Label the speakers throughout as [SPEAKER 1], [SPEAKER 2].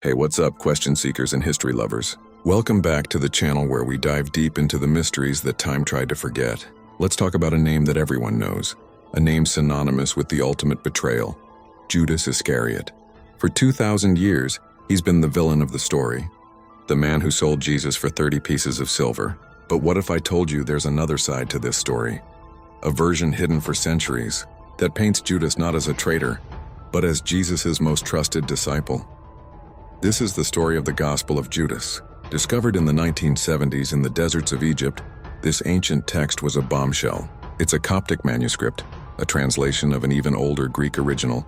[SPEAKER 1] Hey, what's up, question seekers and history lovers? Welcome back to the channel where we dive deep into the mysteries that time tried to forget. Let's talk about a name that everyone knows, a name synonymous with the ultimate betrayal, Judas Iscariot. For 2,000 years, he's been the villain of the story, the man who sold Jesus for 30 pieces of silver. But what if I told you there's another side to this story? A version hidden for centuries that paints Judas not as a traitor, but as Jesus' most trusted disciple. This is the story of the Gospel of Judas. Discovered in the 1970s in the deserts of Egypt, this ancient text was a bombshell. It's a Coptic manuscript, a translation of an even older Greek original,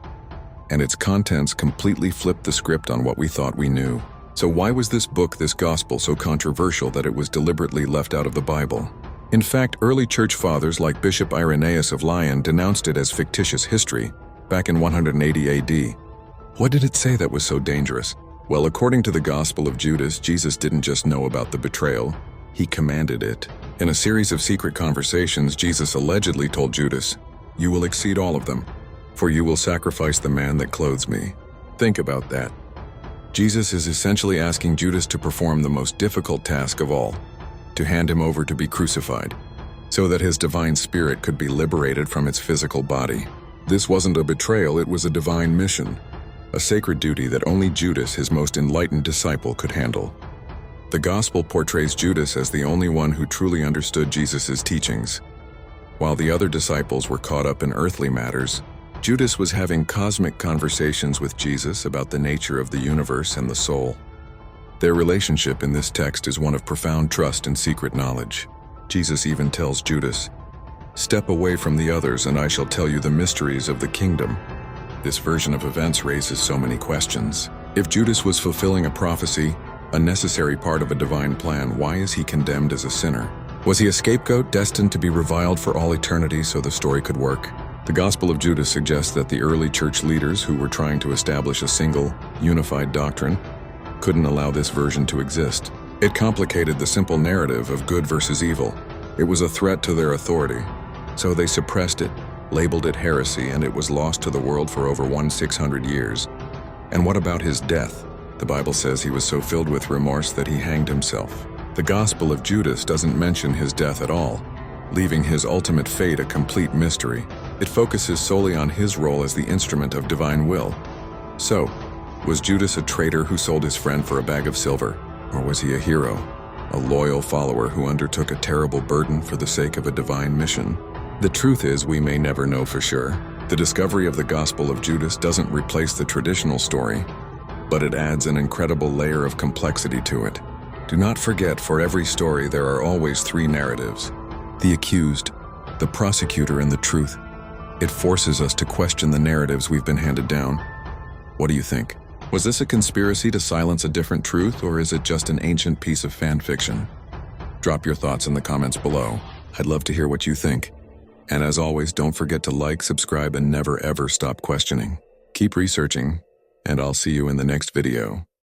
[SPEAKER 1] and its contents completely flipped the script on what we thought we knew. So why was this book, this gospel, so controversial that it was deliberately left out of the Bible? In fact, early church fathers like Bishop Irenaeus of Lyon denounced it as fictitious history back in 180 AD. What did it say that was so dangerous? Well, according to the Gospel of Judas, Jesus didn't just know about the betrayal, he commanded it. In a series of secret conversations, Jesus allegedly told Judas, "You will exceed all of them, for you will sacrifice the man that clothes me." Think about that. Jesus is essentially asking Judas to perform the most difficult task of all, to hand him over to be crucified, so that his divine spirit could be liberated from its physical body. This wasn't a betrayal, it was a divine mission, a sacred duty that only Judas, his most enlightened disciple, could handle. The Gospel portrays Judas as the only one who truly understood Jesus' teachings. While the other disciples were caught up in earthly matters, Judas was having cosmic conversations with Jesus about the nature of the universe and the soul. Their relationship in this text is one of profound trust and secret knowledge. Jesus even tells Judas, "Step away from the others and I shall tell you the mysteries of the kingdom." This version of events raises so many questions. If Judas was fulfilling a prophecy, a necessary part of a divine plan, why is he condemned as a sinner? Was he a scapegoat destined to be reviled for all eternity so the story could work? The Gospel of Judas suggests that the early church leaders who were trying to establish a single, unified doctrine couldn't allow this version to exist. It complicated the simple narrative of good versus evil. It was a threat to their authority, so they suppressed it, labeled it heresy, and it was lost to the world for over 1,600 years. And what about his death? The Bible says he was so filled with remorse that he hanged himself. The Gospel of Judas doesn't mention his death at all, leaving his ultimate fate a complete mystery. It focuses solely on his role as the instrument of divine will. So, was Judas a traitor who sold his friend for a bag of silver? Or was he a hero, a loyal follower who undertook a terrible burden for the sake of a divine mission? The truth is, we may never know for sure. The discovery of the Gospel of Judas doesn't replace the traditional story, but it adds an incredible layer of complexity to it. Do not forget, for every story there are always three narratives: the accused, the prosecutor, and the truth. It forces us to question the narratives we've been handed down. What do you think? Was this a conspiracy to silence a different truth, or is it just an ancient piece of fan fiction? Drop your thoughts in the comments below. I'd love to hear what you think. And as always, don't forget to like, subscribe, and never ever stop questioning. Keep researching, and I'll see you in the next video.